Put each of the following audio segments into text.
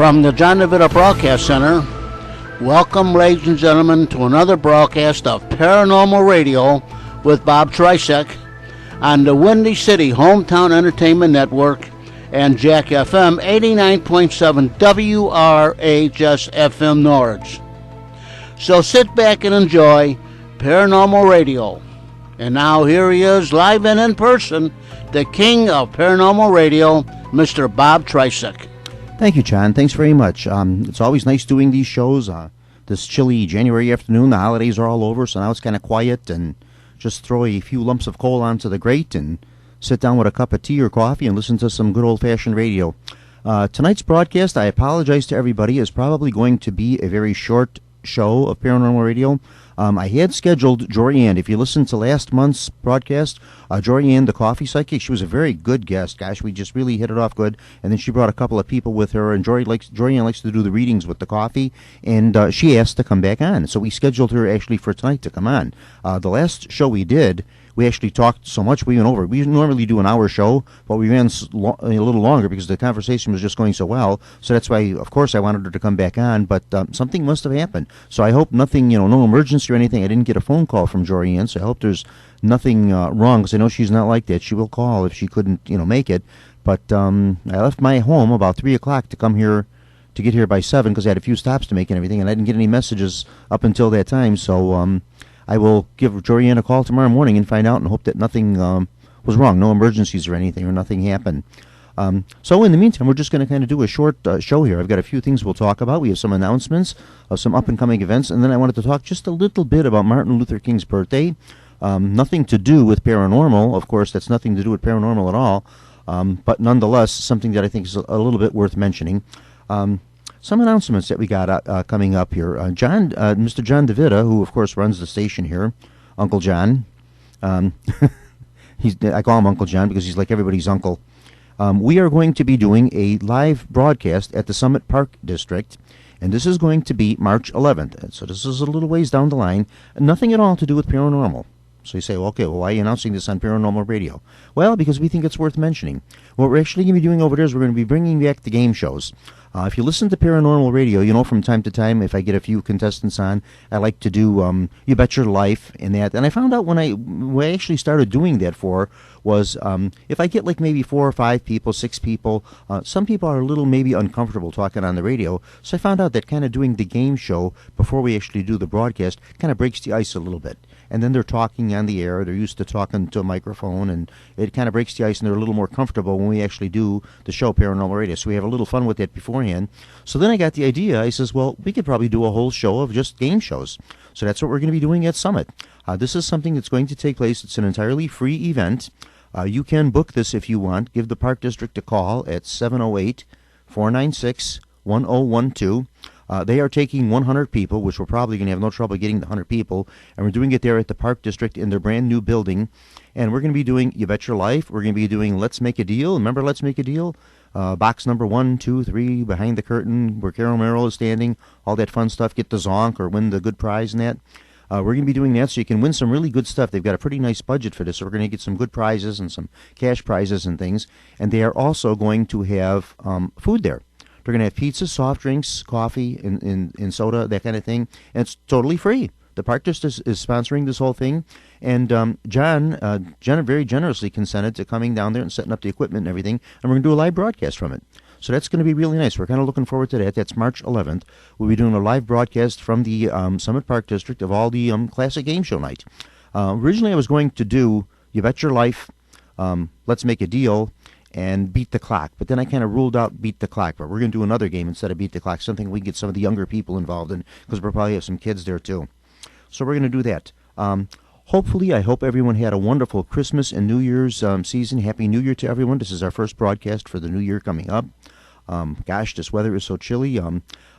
From the John DeVita Broadcast Center, welcome, ladies and gentlemen, to another broadcast of Paranormal Radio with Bob Trzeciak on the Windy City Hometown Entertainment Network and Jack FM 89.7 WRHS FM Norwich. So sit back and enjoy Paranormal Radio. And now here he is, live and in person, the king of Paranormal Radio, Mr. Bob Trzeciak. Thank you, John. Thanks very much. It's always nice doing these shows. This chilly January afternoon, the holidays are all over, so now it's kind of quiet, and just throw a few lumps of coal onto the grate and sit down with a cup of tea or coffee and listen to some good old-fashioned radio. Tonight's broadcast, I apologize to everybody, is probably going to be a very short show of Paranormal Radio. I had scheduled Jorianne. If you listened to last month's broadcast, Jorianne, the coffee psychic, she was a very good guest. Gosh, we just really hit it off good. And then she brought a couple of people with her, and Jorianne likes to do the readings with the coffee, and she asked to come back on. So we scheduled her actually for tonight to come on. The last show we did, we actually talked so much we went over. We normally do an hour show, but we ran a little longer because the conversation was just going so well. So that's why, of course, I wanted her to come back on, but something must have happened. So I hope nothing, no emergency or anything. I didn't get a phone call from Jorianne, so I hope there's nothing wrong, because I know she's not like that. She will call if she couldn't, make it. But I left my home about 3 o'clock to come here, to get here by 7, because I had a few stops to make and everything, and I didn't get any messages up until that time. So I will give Jorianne a call tomorrow morning and find out, and hope that nothing was wrong, no emergencies or anything, or nothing happened. So in the meantime, we're just going to kind of do a short show here. I've got a few things we'll talk about. We have some announcements of some up-and-coming events, and then I wanted to talk just a little bit about Martin Luther King's birthday. Nothing to do with paranormal. Of course, that's nothing to do with paranormal at all, but nonetheless, something that I think is a little bit worth mentioning. Some announcements that we got coming up here. Mr. John DeVita, who, of course, runs the station here, Uncle John. I call him Uncle John because he's like everybody's uncle. We are going to be doing a live broadcast at the Summit Park District, and this is going to be March 11th. So this is a little ways down the line. Nothing at all to do with paranormal. So you say, well, okay, why are you announcing this on Paranormal Radio? Well, because we think it's worth mentioning. What we're actually going to be doing over there is we're going to be bringing back the game shows. If you listen to Paranormal Radio, from time to time, if I get a few contestants on, I like to do You Bet Your Life and that. And I found out when I actually started doing that was if I get like maybe 4 or 5 people, 6 people, some people are a little maybe uncomfortable talking on the radio. So I found out that kind of doing the game show before we actually do the broadcast kind of breaks the ice a little bit. And then they're talking on the air. They're used to talking to a microphone, and it kind of breaks the ice, and they're a little more comfortable when we actually do the show Paranormal Radio. So we have a little fun with that beforehand. So then I got the idea. I says, well, we could probably do a whole show of just game shows. So that's what we're going to be doing at Summit. This is something that's going to take place. It's an entirely free event. You can book this if you want. Give the Park District a call at 708-496-1012. They are taking 100 people, which we're probably going to have no trouble getting the 100 people, and we're doing it there at the Park District in their brand new building. And we're going to be doing You Bet Your Life. We're going to be doing Let's Make a Deal. Remember Let's Make a Deal? Box number 1, 2, 3, Behind the Curtain, where Carol Merrill is standing, all that fun stuff, get the zonk or win the good prize and that. We're going to be doing that so you can win some really good stuff. They've got a pretty nice budget for this, so we're going to get some good prizes and some cash prizes and things. And they are also going to have food there. They're going to have pizza, soft drinks, coffee, and soda, that kind of thing. And it's totally free. The Park District is sponsoring this whole thing. And John very generously consented to coming down there and setting up the equipment and everything. And we're going to do a live broadcast from it. So that's going to be really nice. We're kind of looking forward to that. That's March 11th. We'll be doing a live broadcast from the Summit Park District of all the classic game show night. Originally, I was going to do You Bet Your Life, Let's Make a Deal, and Beat the Clock. But then I kind of ruled out Beat the Clock. But we're going to do another game instead of Beat the Clock, something we can get some of the younger people involved in, because we'll probably have some kids there too. So we're going to do that. Hopefully, I hope everyone had a wonderful Christmas and New Year's season. Happy New Year to everyone. This is our first broadcast for the new year coming up. Gosh, this weather is so chilly.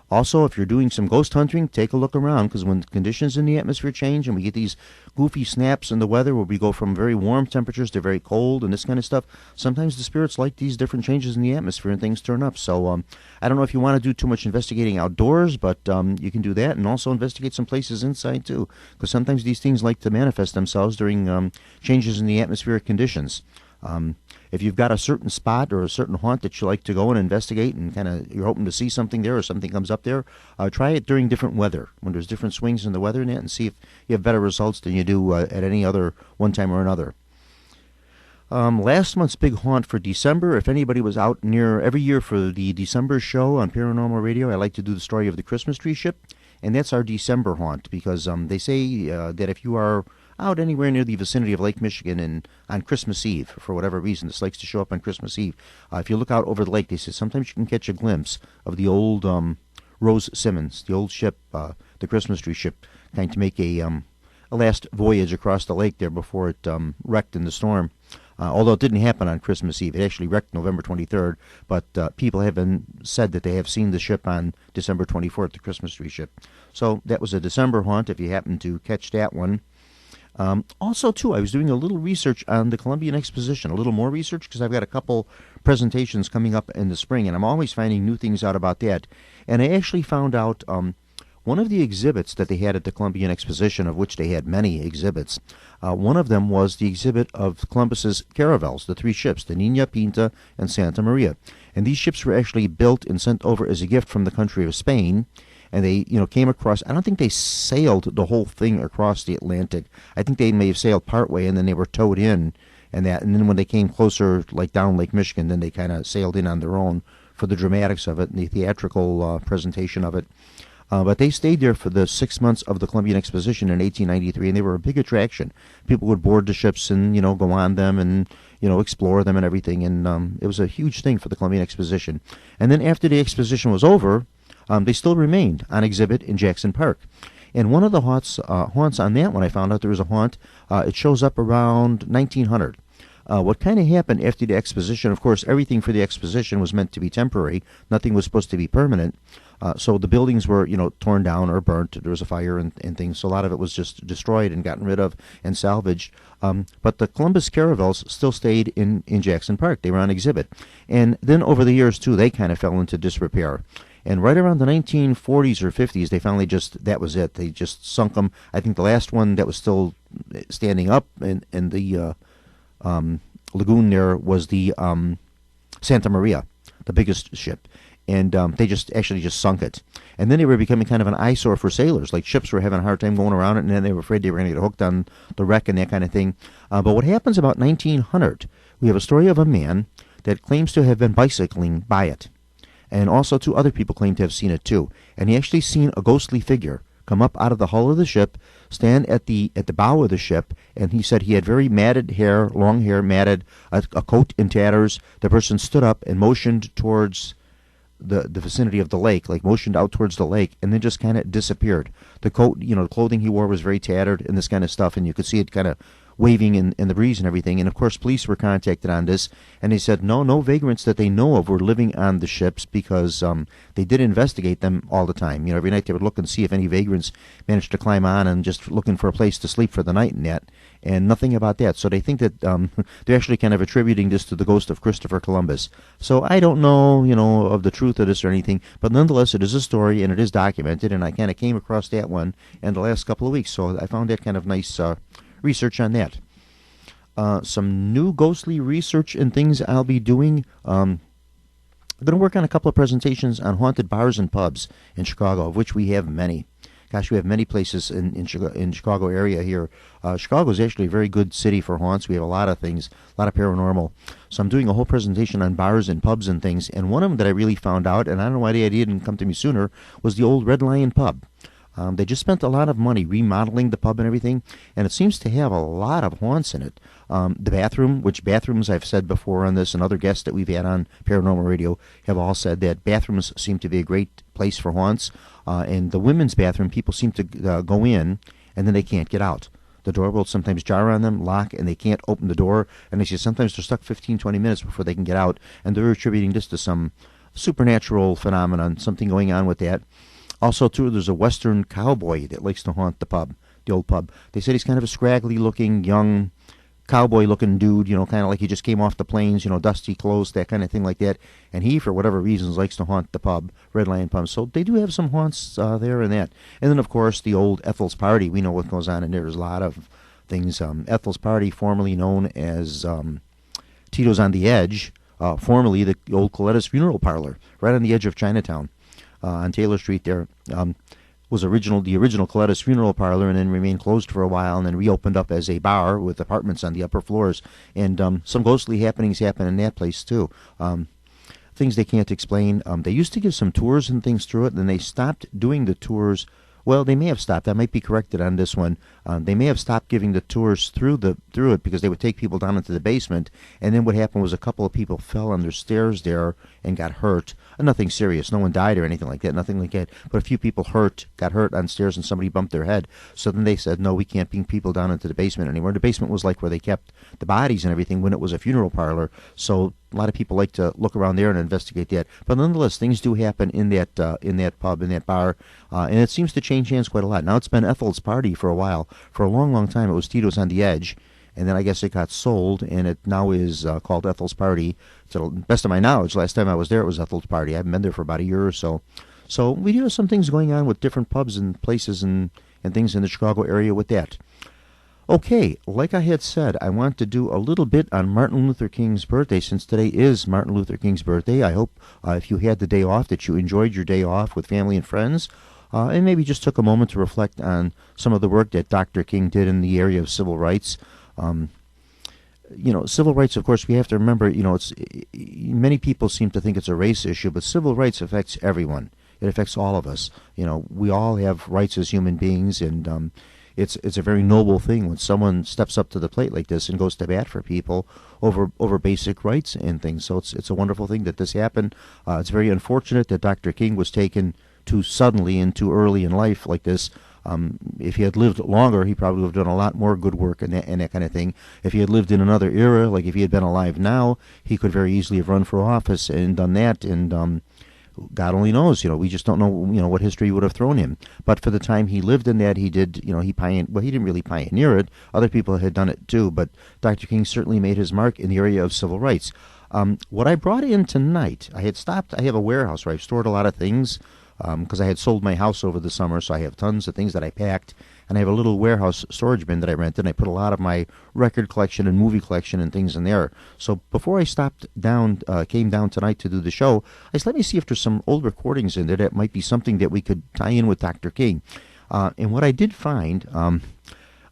Also, if you're doing some ghost hunting, take a look around, because when conditions in the atmosphere change and we get these goofy snaps in the weather where we go from very warm temperatures to very cold and this kind of stuff, sometimes the spirits like these different changes in the atmosphere and things turn up. So I don't know if you want to do too much investigating outdoors, but you can do that, and also investigate some places inside too, because sometimes these things like to manifest themselves during changes in the atmospheric conditions. if you've got a certain spot or a certain haunt that you like to go and investigate and kind of you're hoping to see something there or something comes up there, try it during different weather, when there's different swings in the weather in it, and see if you have better results than you do at any other one time or another. Last month's big haunt for December, if anybody was out near every year for the December show on Paranormal Radio, I like to do the story of the Christmas tree ship, and that's our December haunt, because they say that if you are out anywhere near the vicinity of Lake Michigan and on Christmas Eve, for whatever reason, this likes to show up on Christmas Eve, if you look out over the lake, they say sometimes you can catch a glimpse of the old Rose Simmons, the old ship, the Christmas tree ship, trying to make a last voyage across the lake there before it wrecked in the storm. Although it didn't happen on Christmas Eve. It actually wrecked November 23rd, but people have said that they have seen the ship on December 24th, the Christmas tree ship. So that was a December haunt, if you happen to catch that one. Also, too, I was doing a little research on the Columbian Exposition, a little more research, because I've got a couple presentations coming up in the spring, and I'm always finding new things out about that. And I actually found out one of the exhibits that they had at the Columbian Exposition, of which they had many exhibits, one of them was the exhibit of Columbus's caravels, the three ships, the Nina, Pinta, and Santa Maria. And these ships were actually built and sent over as a gift from the country of Spain. And they, came across, I don't think they sailed the whole thing across the Atlantic. I think they may have sailed partway, and then they were towed in, and then when they came closer, like down Lake Michigan, then they kind of sailed in on their own for the dramatics of it and the theatrical presentation of it. But they stayed there for the 6 months of the Columbian Exposition in 1893, and they were a big attraction. People would board the ships and, go on them and, explore them and everything. And it was a huge thing for the Columbian Exposition. And then after the exposition was over, they still remained on exhibit in Jackson Park. And one of the haunts on that one, I found out there was a haunt. It shows up around 1900. What kind of happened after the exposition, of course, everything for the exposition was meant to be temporary. Nothing was supposed to be permanent. So the buildings were, torn down or burnt. There was a fire and things. So a lot of it was just destroyed and gotten rid of and salvaged. But the Columbus caravels still stayed in Jackson Park. They were on exhibit. And then over the years, too, they kind of fell into disrepair. And right around the 1940s or 50s, they finally that was it. They just sunk them. I think the last one that was still standing up in the lagoon there was the Santa Maria, the biggest ship. And they just sunk it. And then they were becoming kind of an eyesore for sailors. Like ships were having a hard time going around it, and then they were afraid they were going to get hooked on the wreck and that kind of thing. But what happens about 1900, we have a story of a man that claims to have been bicycling by it. And also two other people claim to have seen it too. And he actually seen a ghostly figure come up out of the hull of the ship, stand at the bow of the ship, and he said he had very matted hair, long hair, matted, a coat in tatters. The person stood up and motioned towards the vicinity of the lake, like motioned out towards the lake, and then just kind of disappeared. The coat, the clothing he wore was very tattered and this kind of stuff, and you could see it kind of waving in the breeze and everything. And of course police were contacted on this, and they said no vagrants that they know of were living on the ships, because they did investigate them all the time. Every night they would look and see if any vagrants managed to climb on, and just looking for a place to sleep for the night and that, and nothing about that. So they think that they're actually kind of attributing this to the ghost of Christopher Columbus. So I don't know of the truth of this or anything, but nonetheless it is a story and it is documented, and I kind of came across that one in the last couple of weeks, so I found that kind of nice research on that. Some new ghostly research and things I'll be doing. I'm going to work on a couple of presentations on haunted bars and pubs in Chicago, of which we have many. Gosh, we have many places in Chicago area here. Chicago is actually a very good city for haunts. We have a lot of things, a lot of paranormal. So I'm doing a whole presentation on bars and pubs and things. And one of them that I really found out, and I don't know why the idea didn't come to me sooner, was the old Red Lion pub. They just spent a lot of money remodeling the pub and everything, and it seems to have a lot of haunts in it. The bathroom, which bathrooms I've said before on this, and other guests that we've had on Paranormal Radio have all said that bathrooms seem to be a great place for haunts. And the women's bathroom, people seem to go in, and then they can't get out. The door will sometimes jar on them, lock, and they can't open the door. And they say sometimes they're stuck 15, 20 minutes before they can get out, and they're attributing this to some supernatural phenomenon, something going on with that. Also, too, there's a Western cowboy that likes to haunt the pub, the old pub. They said he's kind of a scraggly-looking, young, cowboy-looking dude, kind of like he just came off the plains, dusty clothes, that kind of thing like that. And he, for whatever reasons, likes to haunt the pub, Red Lion Pub. So they do have some haunts there and that. And then, of course, the old Ethel's Party. We know what goes on in there. There's a lot of things. Ethel's Party, formerly known as Tito's on the Edge, formerly the old Coletta's Funeral Parlor, right on the edge of Chinatown, on Taylor Street there. Was the original Coletta's Funeral Parlor, and then remained closed for a while, and then reopened up as a bar with apartments on the upper floors. And some ghostly happenings happen in that place too. Things they can't explain. They used to give some tours and things through it, and they stopped doing the tours. Well, they may have stopped. I might be corrected on this one. They may have stopped giving the tours through it because they would take people down into the basement, and then what happened was a couple of people fell on their stairs there and got hurt. Nothing serious. No one died or anything like that. Nothing like that. But a few people got hurt on stairs, and somebody bumped their head. So then they said, no, we can't bring people down into the basement anymore. The basement was like where they kept the bodies and everything when it was a funeral parlor. So a lot of people like to look around there and investigate that. But nonetheless, things do happen in that pub, in that bar, and it seems to change hands quite a lot. Now it's been Ethel's Party for a while. For a long, long time, it was Tito's on the Edge, and then I guess it got sold, and it now is called Ethel's Party. To the best of my knowledge, last time I was there, it was Ethel's Party. I haven't been there for about a year or so. So we do have some things going on with different pubs and places and things in the Chicago area with that. Okay, like I had said, I want to do a little bit on Martin Luther King's birthday, since today is Martin Luther King's birthday. I hope if you had the day off that you enjoyed your day off with family and friends, and maybe just took a moment to reflect on some of the work that Dr. King did in the area of civil rights. Civil rights, of course, we have to remember, many people seem to think it's a race issue, but civil rights affects everyone. It affects all of us. We all have rights as human beings, and it's a very noble thing when someone steps up to the plate like this and goes to bat for people over basic rights and things. So it's a wonderful thing that this happened. It's very unfortunate that Dr. King was taken too suddenly and too early in life like this. If he had lived longer, he probably would have done a lot more good work and that kind of thing. If he had lived in another era, like if he had been alive now, he could very easily have run for office and done that. And God only knows, we just don't know, what history would have thrown him. But for the time he lived in that, he did, he didn't really pioneer it. Other people had done it too, but Dr. King certainly made his mark in the area of civil rights. What I brought in tonight, I have a warehouse where I've stored a lot of things, because I had sold my house over the summer, so I have tons of things that I packed, and I have a little warehouse storage bin that I rented, and I put a lot of my record collection and movie collection and things in there. So before I came down tonight to do the show, I said, let me see if there's some old recordings in there that might be something that we could tie in with Dr. King. And what I did find, a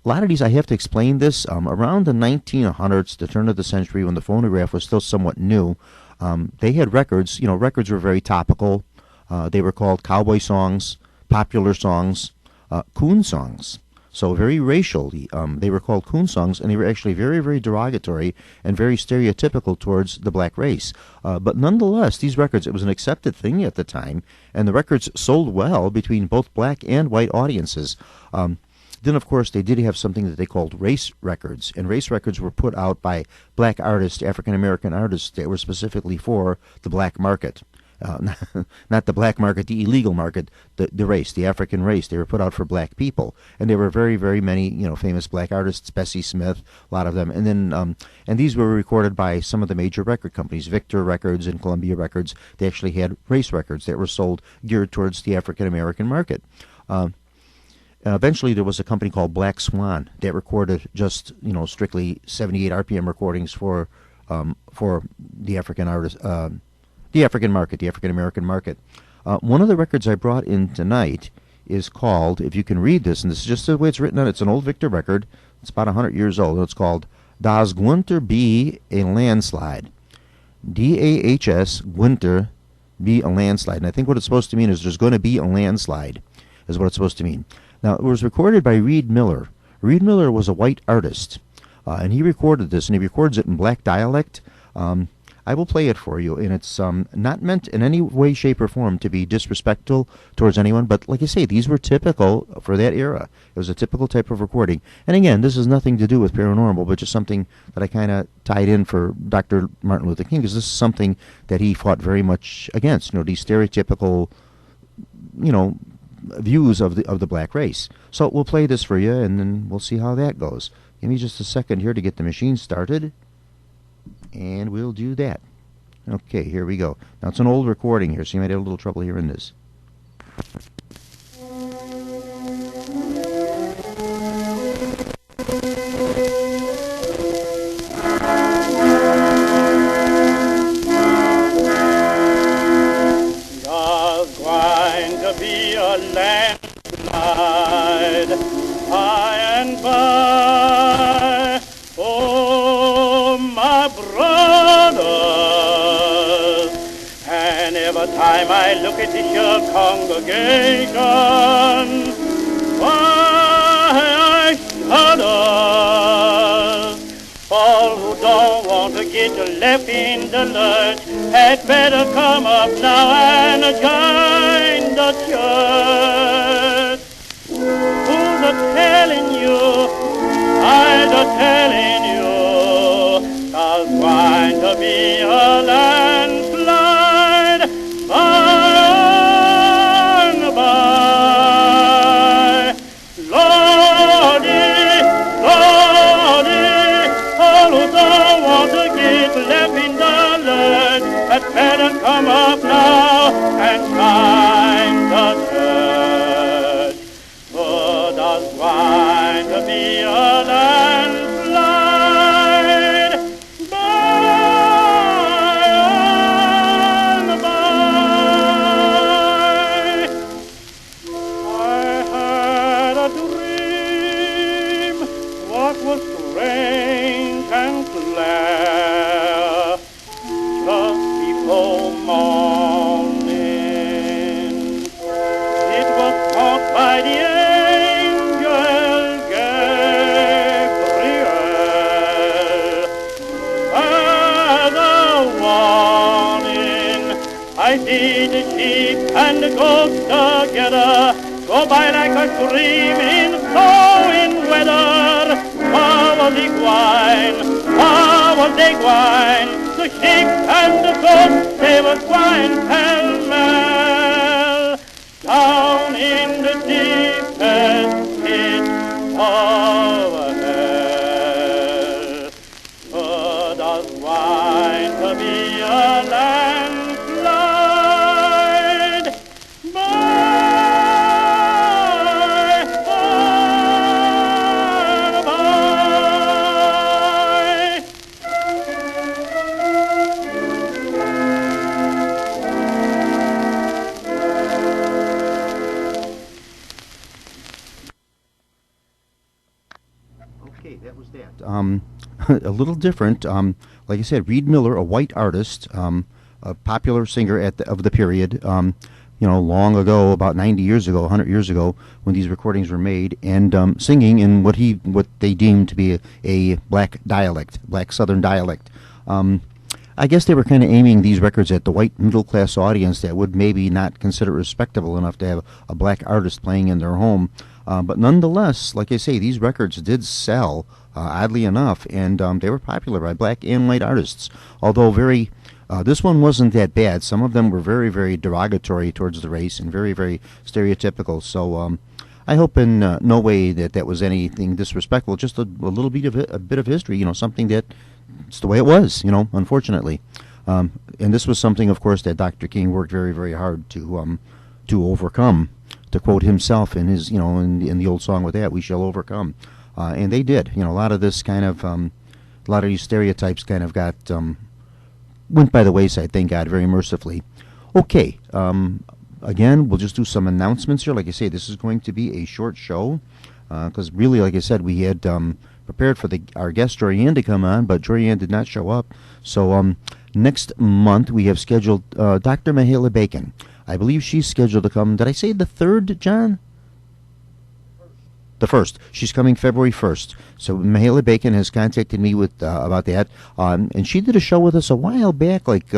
lot of these, I have to explain this, around the 1900s, the turn of the century, when the phonograph was still somewhat new, they had records. Records were very topical. They were called cowboy songs, popular songs, coon songs. So very racially, they were called coon songs, and they were actually very, very derogatory and very stereotypical towards the black race. But nonetheless, these records, it was an accepted thing at the time, and the records sold well between both black and white audiences. Then, of course, they did have something that they called race records, and race records were put out by black artists, African-American artists, that were specifically for the black market. Not the black market, the illegal market, the race, the African race. They were put out for black people, and there were very, very many, famous black artists, Bessie Smith, a lot of them, and then and these were recorded by some of the major record companies, Victor Records and Columbia Records. They actually had race records that were sold geared towards the African American market. Eventually, there was a company called Black Swan that recorded just, strictly 78 RPM recordings for the African artists. The African market, the African American market. One of the records I brought in tonight is called, if you can read this, and this is just the way it's written on, it's an old Victor record. It's about 100 years old. It's called Das Gwinter Be a Landslide. DAHS Gwinter Be a Landslide. And I think what it's supposed to mean is there's going to be a landslide, is what it's supposed to mean. Now, it was recorded by Reed Miller. Reed Miller was a white artist, and he recorded this, and he records it in black dialect. I will play it for you, and it's not meant in any way, shape, or form to be disrespectful towards anyone, but like I say, these were typical for that era. It was a typical type of recording. And again, this has nothing to do with paranormal, but just something that I kind of tied in for Dr. Martin Luther King, because this is something that he fought very much against, these stereotypical, views of the black race. So we'll play this for you, and then we'll see how that goes. Give me just a second here to get the machine started. And we'll do that. Okay, here we go. Now, it's an old recording here, so you might have a little trouble hearing this. going to be a landslide by and by. Oh, my brothers, and every time I look at this your congregation, why I shudder. All who don't want to get left in the lurch had better come up now and join the church. Who's a-telling you? I'm a-telling you. There's going to be a landslide by and by. Lordy, Lordy, all who don't want to get left in the lurch had better come up now and join the church. For there's going to be a landslide by and by. I had a dream, what was strange and clear, just before morning. It was taught by the angel Gabriel. As a warning, I see the sheep and the goats together go by like a stream in flowing weather. How was they gwine? How was they gwine? The sheep and the goats, they were gwine pell-mell down in the deepest pit of hell. But there's going to be a landslide by and by. Okay, that was that. A little different. Like I said, Reed Miller, a white artist, a popular singer of the period. Long ago, about 90 years ago, 100 years ago, when these recordings were made, and singing in what they deemed to be a black Southern dialect. I guess they were kind of aiming these records at the white middle-class audience that would maybe not consider it respectable enough to have a black artist playing in their home. But nonetheless, like I say, these records did sell, oddly enough, and they were popular by black and white artists. Although this one wasn't that bad. Some of them were very, very derogatory towards the race and very, very stereotypical. So I hope in no way that was anything disrespectful. Just a little bit of history. Something that it's the way it was. Unfortunately. And this was something, of course, that Dr. King worked very, very hard to overcome. To quote himself in his, in the old song with that, "We shall overcome," and they did. A lot of this kind of, a lot of these stereotypes kind of got went by the wayside. Thank God, very mercifully. Okay, again, we'll just do some announcements here. Like I say, this is going to be a short show because really, like I said, we had prepared for our guest Jorianne to come on, but Jorianne did not show up. So next month we have scheduled Dr. Mahala Bacon. I believe she's scheduled to come. Did I say the 3rd, John? The 1st. She's coming February 1st. So Mahala Bacon has contacted me with about that. And she did a show with us a while back, like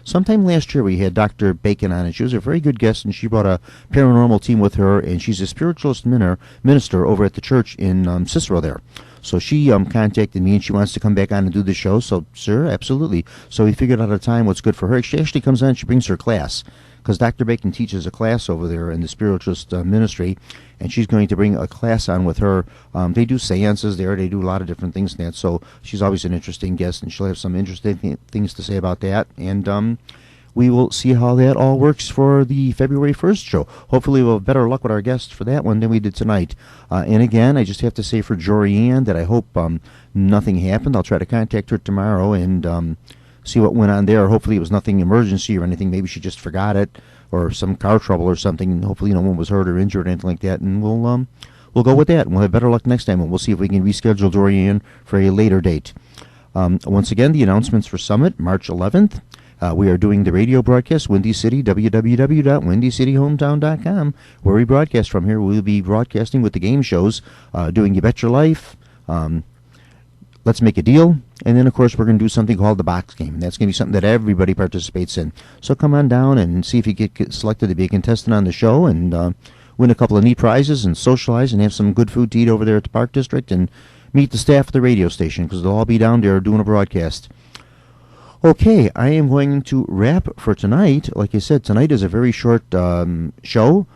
sometime last year we had Dr. Bacon on, and she was a very good guest, and she brought a paranormal team with her, and she's a spiritualist minister over at the church in Cicero there. So she contacted me, and she wants to come back on and do the show. So, sir, absolutely. So we figured out a time what's good for her. She actually comes on, she brings her class, because Dr. Bacon teaches a class over there in the spiritualist ministry, and she's going to bring a class on with her. They do seances there. They do a lot of different things in that, so she's always an interesting guest, and she'll have some interesting things to say about that. And we will see how that all works for the February 1st show. Hopefully we'll have better luck with our guests for that one than we did tonight. And again, I just have to say for Jorianne that I hope nothing happened. I'll try to contact her tomorrow and see what went on there. Hopefully it was nothing emergency or anything. Maybe she just forgot it. or some car trouble or something, and hopefully no one was hurt or injured or anything like that, and we'll go with that, and we'll have better luck next time, and we'll see if we can reschedule Dorian for a later date. Once again, the announcements for Summit, March 11th. We are doing the radio broadcast, Windy City, www.windycityhometown.com, where we broadcast from here. We'll be broadcasting with the game shows, doing You Bet Your Life, Let's Make a Deal, and then, of course, we're going to do something called the Box Game, and that's going to be something that everybody participates in. So come on down and see if you get selected to be a contestant on the show, and win a couple of neat prizes, and socialize, and have some good food to eat over there at the Park District, and meet the staff of the radio station, because they'll all be down there doing a broadcast. Okay, I am going to wrap for tonight. Like I said, tonight is a very short show.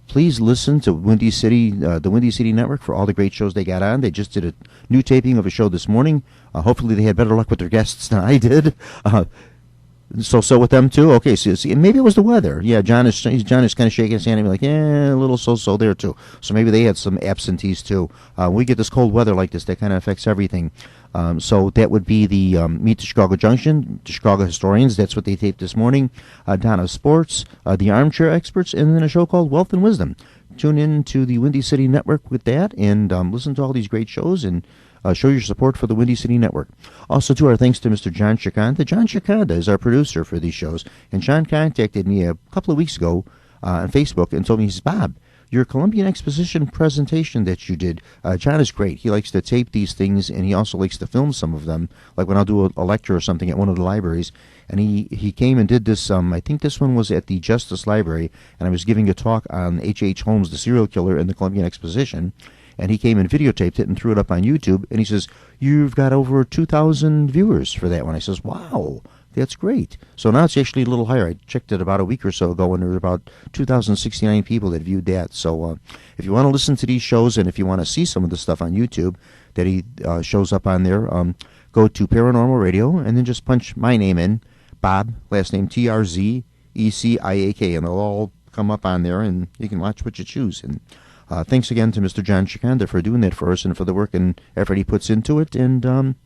Please listen to Windy City, the Windy City Network, for all the great shows they got on. They just did a new taping of a show this morning. Hopefully they had better luck with their guests than I did. So with them too. Okay, so maybe it was the weather. Yeah, John is kind of shaking his hand and be like, yeah, a little so there too. So maybe they had some absentees too. We get this cold weather like this that kind of affects everything. So that would be the Meet the Chicago Junction, the Chicago Historians. That's what they taped this morning. Donna Sports, the Armchair Experts, and then a show called Wealth and Wisdom. Tune in to the Windy City Network with that, and listen to all these great shows, and show your support for the Windy City Network. Also, too, our thanks to Mr. John Chikanda. John Chikanda is our producer for these shows, and John contacted me a couple of weeks ago on Facebook and told me, he says, Bob, your Columbian Exposition presentation that you did, John is great. He likes to tape these things, and he also likes to film some of them, like when I'll do a lecture or something at one of the libraries. And he came and did this, I think this one was at the Justice Library, and I was giving a talk on H.H. Holmes, the serial killer, in the Columbian Exposition. And he came and videotaped it and threw it up on YouTube. And he says, you've got over 2,000 viewers for that one. I says, wow, that's great. So now it's actually a little higher. I checked it about a week or so ago, and there were about 2,069 people that viewed that. So if you want to listen to these shows, and if you want to see some of the stuff on YouTube that he shows up on there, go to Paranormal Radio, and then just punch my name in, Bob, last name Trzeciak, and they'll all come up on there, and you can watch what you choose. And thanks again to Mr. John Chikanda for doing that for us, and for the work and effort he puts into it, and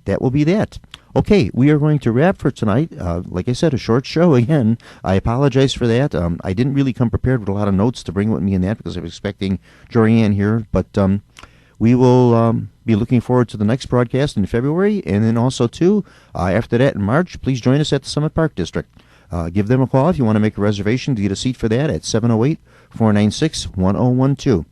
that will be that. Okay, we are going to wrap for tonight. Like I said, a short show again. I apologize for that. I didn't really come prepared with a lot of notes to bring with me in that, because I was expecting Jorianne here, but we will be looking forward to the next broadcast in February, and then also, too, after that in March, please join us at the Summit Park District. Give them a call if you want to make a reservation to get a seat for that at 708-496-1012.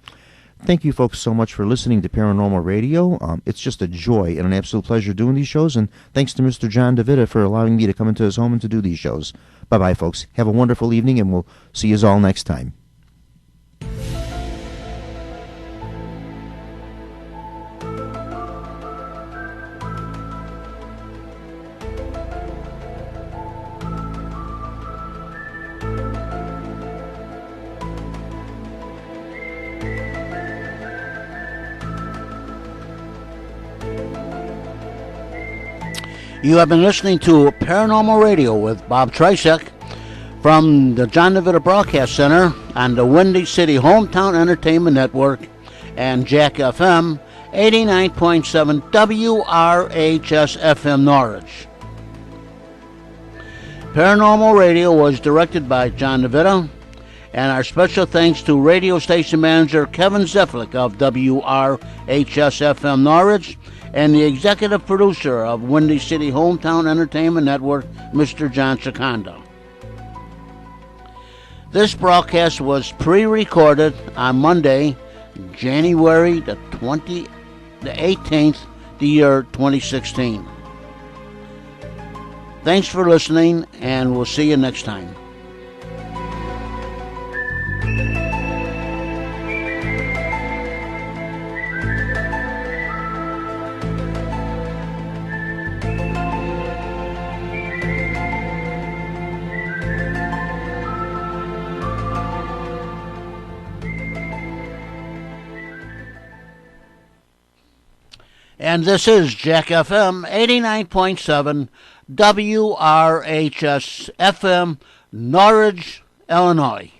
Thank you, folks, so much for listening to Paranormal Radio. It's just a joy and an absolute pleasure doing these shows, and thanks to Mr. John DeVita for allowing me to come into his home and to do these shows. Bye-bye, folks. Have a wonderful evening, and we'll see you all next time. You have been listening to Paranormal Radio with Bob Trzeciak from the John DeVita Broadcast Center on the Windy City Hometown Entertainment Network and Jack FM 89.7 WRHS FM Norwich. Paranormal Radio was directed by John DeVita, and our special thanks to radio station manager Kevin Zeflik of WRHS FM Norwich, and the executive producer of Windy City Hometown Entertainment Network, Mr. John Chikanda. This broadcast was pre-recorded on Monday, January the 18th, the year 2016. Thanks for listening, and we'll see you next time. And this is Jack FM 89.7 WRHS FM, Norwich, Illinois.